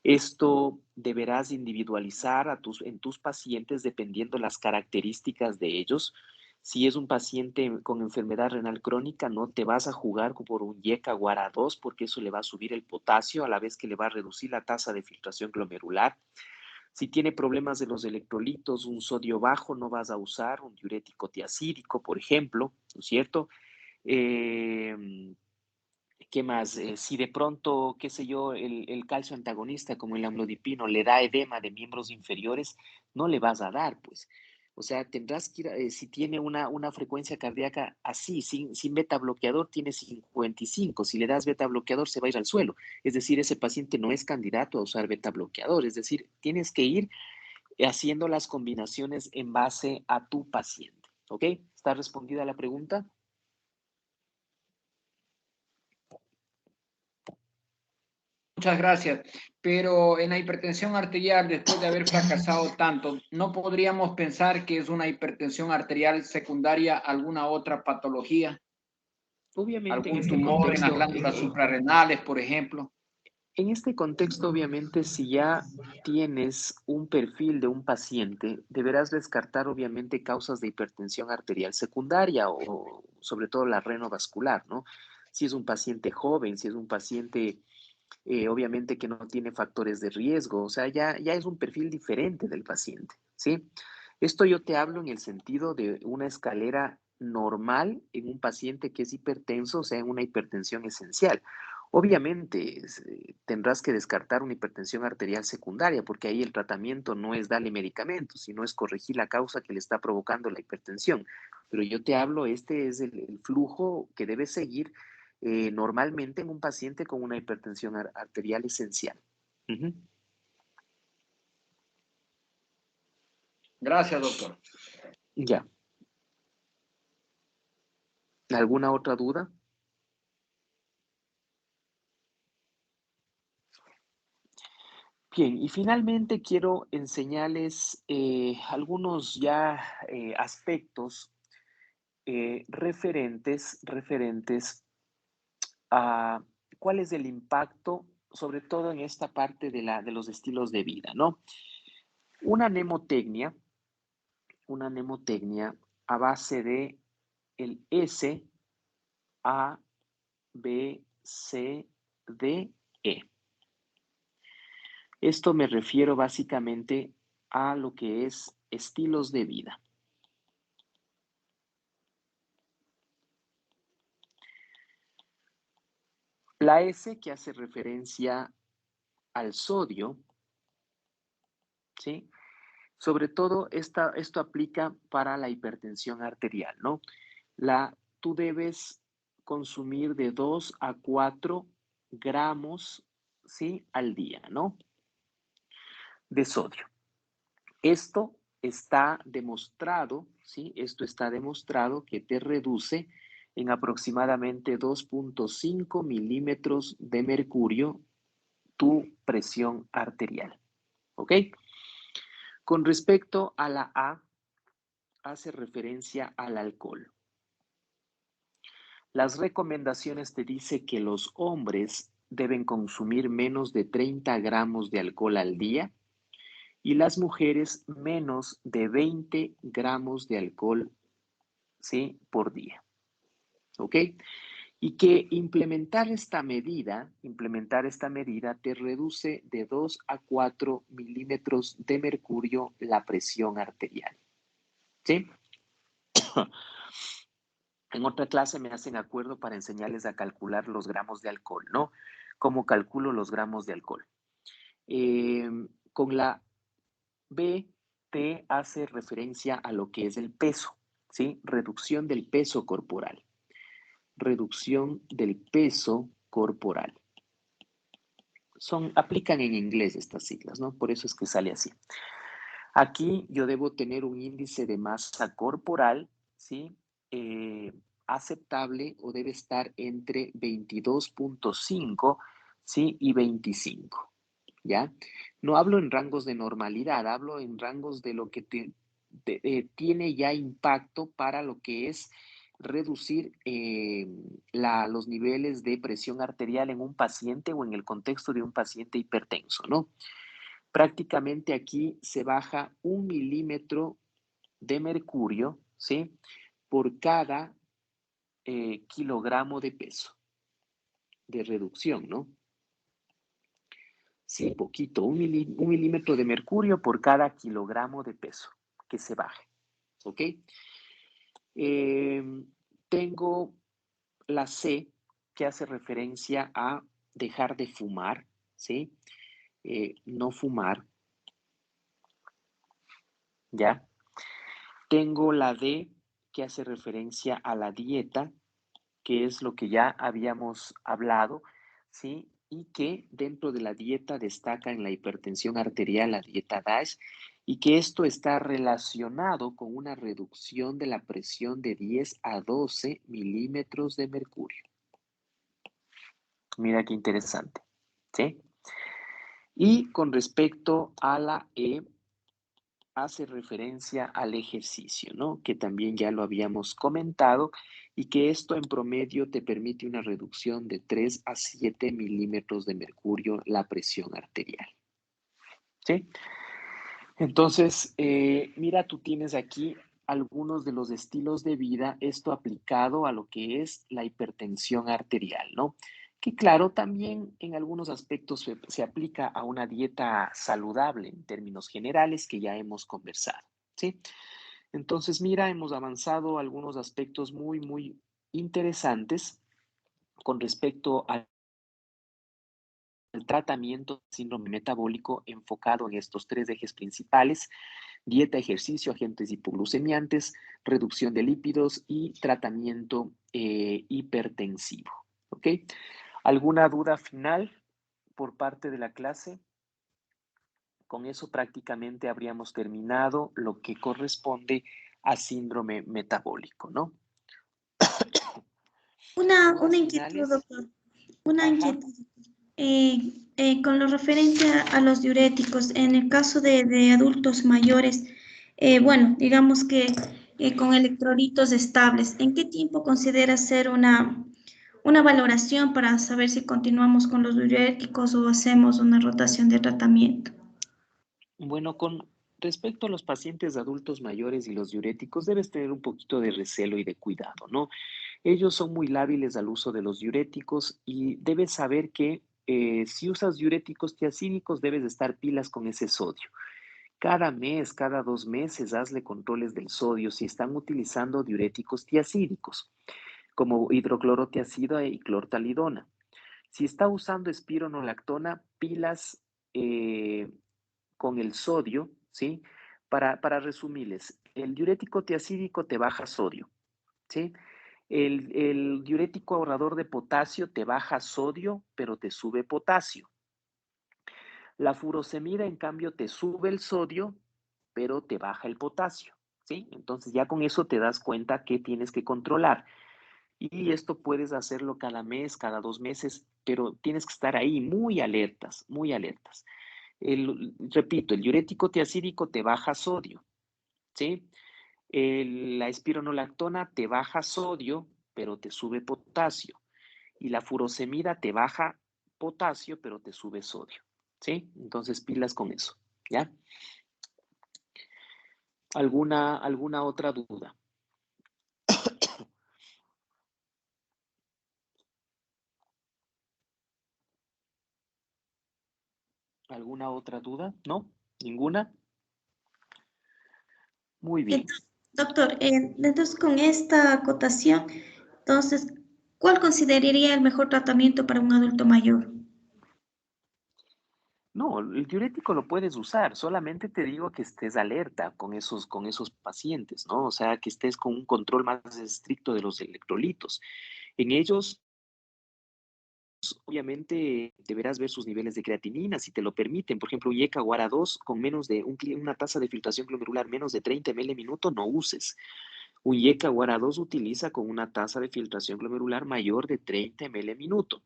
Esto deberás individualizar en tus pacientes dependiendo las características de ellos. Si es un paciente con enfermedad renal crónica, no te vas a jugar por un IECA guara-2 porque eso le va a subir el potasio a la vez que le va a reducir la tasa de filtración glomerular. Si tiene problemas de los electrolitos, un sodio bajo, no vas a usar un diurético tiacídico, por ejemplo, ¿no es cierto? ¿Qué más? Si de pronto, qué sé yo, el calcio antagonista como el amlodipino le da edema de miembros inferiores, no le vas a dar, pues. O sea, tendrás que ir, si tiene una frecuencia cardíaca así, sin beta bloqueador, tiene 55. Si le das beta bloqueador, se va a ir al suelo. Es decir, ese paciente no es candidato a usar beta bloqueador. Es decir, tienes que ir haciendo las combinaciones en base a tu paciente. ¿Ok? ¿Está respondida la pregunta? Muchas gracias. Pero en la hipertensión arterial, después de haber fracasado tanto, ¿no podríamos pensar que es una hipertensión arterial secundaria a alguna otra patología? Obviamente en ¿Algún este tumor en las contexto, glándulas suprarrenales, por ejemplo? en este contexto, obviamente, si ya tienes un perfil de un paciente, deberás descartar, obviamente, causas de hipertensión arterial secundaria o sobre todo la renovascular, ¿no? Si es un paciente joven, si es un paciente, obviamente, que no tiene factores de riesgo, o sea, ya es un perfil diferente del paciente, ¿sí? Esto yo te hablo en el sentido de una escalera normal en un paciente que es hipertenso, o sea, en una hipertensión esencial. Obviamente, tendrás que descartar una hipertensión arterial secundaria, porque ahí el tratamiento no es darle medicamentos, sino es corregir la causa que le está provocando la hipertensión. Pero yo te hablo, este es el flujo que debe seguir normalmente en un paciente con una hipertensión arterial esencial. Ujú. Gracias, doctor. Ya. ¿Alguna otra duda? Bien, y finalmente quiero enseñarles algunos ya aspectos referentes a cuál es el impacto, sobre todo en esta parte de los estilos de vida, ¿no? Una mnemotecnia, una mnemotecnia a base de el S, A, B, C, D, E. Esto me refiero básicamente a lo que es estilos de vida. La S que hace referencia al sodio, ¿sí? Sobre todo esto aplica para la hipertensión arterial, ¿no? Tú debes consumir de 2 a 4 gramos, ¿sí? Al día, ¿no? De sodio. Esto está demostrado, ¿sí? Esto está demostrado que te reduce en aproximadamente 2.5 milímetros de mercurio tu presión arterial, ¿ok? Con respecto a la A, hace referencia al alcohol. Las recomendaciones te dice que los hombres deben consumir menos de 30 gramos de alcohol al día y las mujeres menos de 20 gramos de alcohol, ¿sí? Por día, ¿ok? Y que implementar esta medida te reduce de 2 a 4 milímetros de mercurio la presión arterial, ¿sí? En otra clase me hacen acuerdo para enseñarles a calcular los gramos de alcohol, ¿no? ¿Cómo calculo los gramos de alcohol? Con la B, T hace referencia a lo que es el peso, ¿sí? Reducción del peso corporal. Reducción del peso corporal. Aplican en inglés estas siglas, ¿no? Por eso es que sale así. Aquí yo debo tener un índice de masa corporal, ¿sí? Aceptable o debe estar entre 22.5, ¿sí? Y 25, ¿ya? No hablo en rangos de normalidad, hablo en rangos de lo que tiene ya impacto para lo que es reducir los niveles de presión arterial en un paciente o en el contexto de un paciente hipertenso, ¿no? Prácticamente aquí se baja 1 milímetro de mercurio, ¿sí? Por cada kilogramo de peso de reducción, ¿no? Sí, poquito, un milímetro de mercurio por cada kilogramo de peso que se baje, ¿ok? Tengo la C, que hace referencia a dejar de fumar, ¿sí? No fumar, ¿ya? Tengo la D, que hace referencia a la dieta, que es lo que ya habíamos hablado, ¿sí? Y que dentro de la dieta destaca en la hipertensión arterial la dieta DASH, y que esto está relacionado con una reducción de la presión de 10 a 12 milímetros de mercurio. Mira qué interesante, ¿sí? Y con respecto a la E, hace referencia al ejercicio, ¿no? Que también ya lo habíamos comentado y que esto en promedio te permite una reducción de 3 a 7 milímetros de mercurio la presión arterial, ¿sí? Entonces, mira, tú tienes aquí algunos de los estilos de vida, esto aplicado a lo que es la hipertensión arterial, ¿no? Que claro, también en algunos aspectos se aplica a una dieta saludable en términos generales que ya hemos conversado, ¿sí? Entonces, mira, hemos avanzado algunos aspectos muy, muy interesantes con respecto al tratamiento del síndrome metabólico enfocado en estos tres ejes principales: dieta, ejercicio, agentes hipoglucemiantes, reducción de lípidos y tratamiento hipertensivo. ¿Ok? ¿Alguna duda final por parte de la clase? Con eso prácticamente habríamos terminado lo que corresponde a síndrome metabólico, ¿no? Una ¿Dudas inquietud, finales? doctor. Una Ajá. inquietud. Con lo referente a los diuréticos, en el caso de adultos mayores, bueno, digamos que con electrolitos estables, ¿en qué tiempo considera ser una valoración para saber si continuamos con los diuréticos o hacemos una rotación de tratamiento? Bueno, con respecto a los pacientes adultos mayores y los diuréticos, debes tener un poquito de recelo y de cuidado, ¿no? Ellos son muy lábiles al uso de los diuréticos y debes saber que si usas diuréticos tiacídicos, debes estar pilas con ese sodio. Cada mes, cada 2 meses, hazle controles del sodio si están utilizando diuréticos tiacídicos, como hidroclorotiazida y clortalidona. Si está usando espironolactona, pilas con el sodio, ¿sí? Para resumirles, el diurético tiacídico te baja sodio, ¿sí? El diurético ahorrador de potasio te baja sodio, pero te sube potasio. La furosemida, en cambio, te sube el sodio, pero te baja el potasio, ¿sí? Entonces ya con eso te das cuenta que tienes que controlar. Y esto puedes hacerlo cada mes, cada 2 meses, pero tienes que estar ahí muy alertas, muy alertas. Repito, el diurético tiacídico te baja sodio, ¿sí? La espironolactona te baja sodio, pero te sube potasio. Y la furosemida te baja potasio, pero te sube sodio, ¿sí? Entonces pilas con eso, ¿ya? ¿Alguna otra duda? ¿Alguna otra duda? ¿No? ¿Ninguna? Muy bien. Doctor, entonces con esta acotación, entonces, ¿cuál consideraría el mejor tratamiento para un adulto mayor? No, el diurético lo puedes usar, solamente te digo que estés alerta con esos pacientes, ¿no? O sea, que estés con un control más estricto de los electrolitos. En ellos, obviamente, deberás ver sus niveles de creatinina, si te lo permiten. Por ejemplo, Yeca Guara 2 con menos de una tasa de filtración glomerular menos de 30 ml minuto, no uses. Un Yeca Guara 2 utiliza con una tasa de filtración glomerular mayor de 30 ml minuto.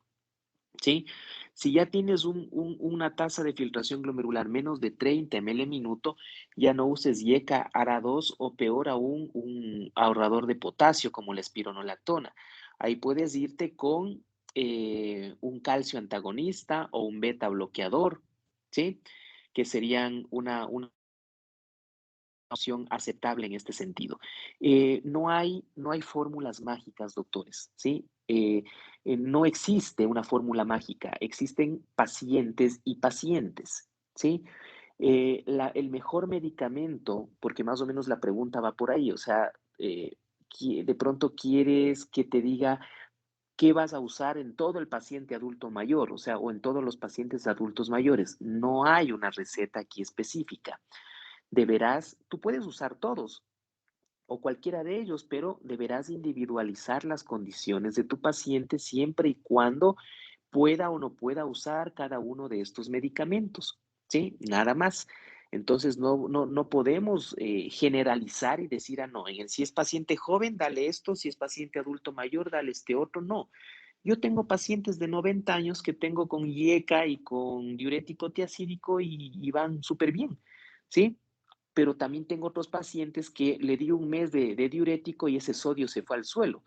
¿Sí? Si ya tienes una tasa de filtración glomerular menos de 30 ml minuto, ya no uses Yeca ARA 2 o peor aún un ahorrador de potasio como la espironolactona. Ahí puedes irte con un calcio antagonista o un beta bloqueador, ¿sí? Que serían una opción aceptable en este sentido. No hay fórmulas mágicas, doctores, ¿sí? No existe una fórmula mágica, existen pacientes y pacientes, ¿sí? El mejor medicamento, porque más o menos la pregunta va por ahí, o sea, de pronto quieres que te diga qué vas a usar en todo el paciente adulto mayor, o sea, o en todos los pacientes adultos mayores. No hay una receta aquí específica. Tú puedes usar todos o cualquiera de ellos, pero deberás individualizar las condiciones de tu paciente siempre y cuando pueda o no pueda usar cada uno de estos medicamentos, ¿sí? Nada más. Entonces no podemos generalizar y decir, no, si es paciente joven, dale esto, si es paciente adulto mayor, dale este otro, no. Yo tengo pacientes de 90 años que tengo con IECA y con diurético tiacídico y van súper bien, ¿sí? Pero también tengo otros pacientes que le di un mes de diurético y ese sodio se fue al suelo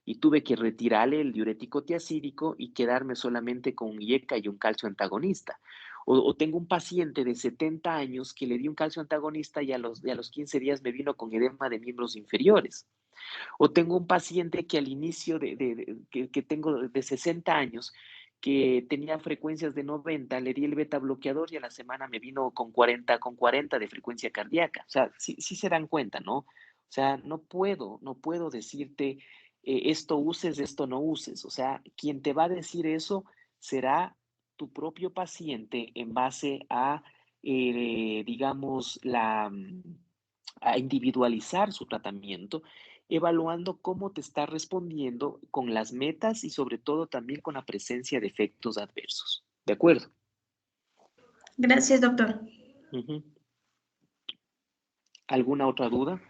y tuve que retirarle el diurético tiacídico y quedarme solamente con un IECA y un calcio antagonista. O tengo un paciente de 70 años que le di un calcio antagonista y a los 15 días me vino con edema de miembros inferiores. O tengo un paciente que al inicio que tengo de 60 años, que tenía frecuencias de 90, le di el beta bloqueador y a la semana me vino con 40 de frecuencia cardíaca. O sea, sí se dan cuenta, ¿no? O sea, no puedo decirte esto uses, esto no uses. O sea, quien te va a decir eso será tu propio paciente en base a, digamos, a individualizar su tratamiento, evaluando cómo te está respondiendo con las metas y sobre todo también con la presencia de efectos adversos. ¿De acuerdo? Gracias, doctor. Uh-huh. ¿Alguna otra duda?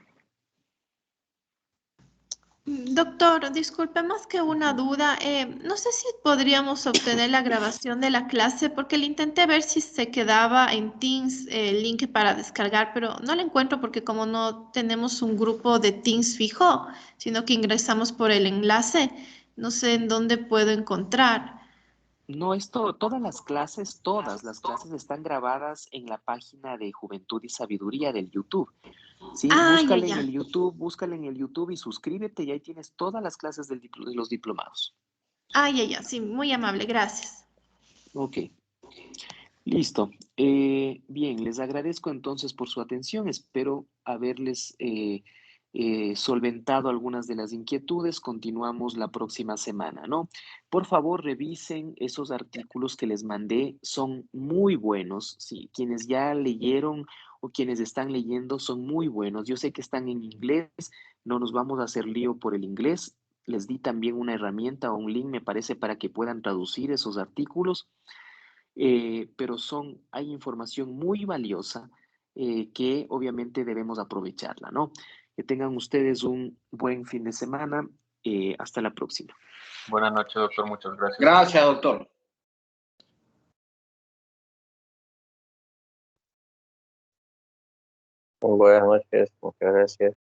Doctor, disculpe, más que una duda, no sé si podríamos obtener la grabación de la clase porque le intenté ver si se quedaba en Teams el link para descargar, pero no lo encuentro porque como no tenemos un grupo de Teams fijo, sino que ingresamos por el enlace, no sé en dónde puedo encontrar. No, todas las clases están grabadas en la página de Juventud y Sabiduría del YouTube. Sí, Ah, ya, ya. búscale en el YouTube y suscríbete y ahí tienes todas las clases de los diplomados. Ah, ya, ya, sí, muy amable, gracias. Ok, listo. Bien, les agradezco entonces por su atención. Espero haberles solventado algunas de las inquietudes. Continuamos la próxima semana, ¿no? Por favor, revisen esos artículos que les mandé. Son muy buenos. Sí, quienes ya leyeron o quienes están leyendo son muy buenos. Yo sé que están en inglés. No nos vamos a hacer lío por el inglés, les di también una herramienta o un link, me parece, para que puedan traducir esos artículos, pero hay información muy valiosa que obviamente debemos aprovecharla, ¿no? Que tengan ustedes un buen fin de semana. Hasta la próxima. Buenas noches, doctor. Muchas gracias. Gracias, doctor. Buenas noches, muchas gracias.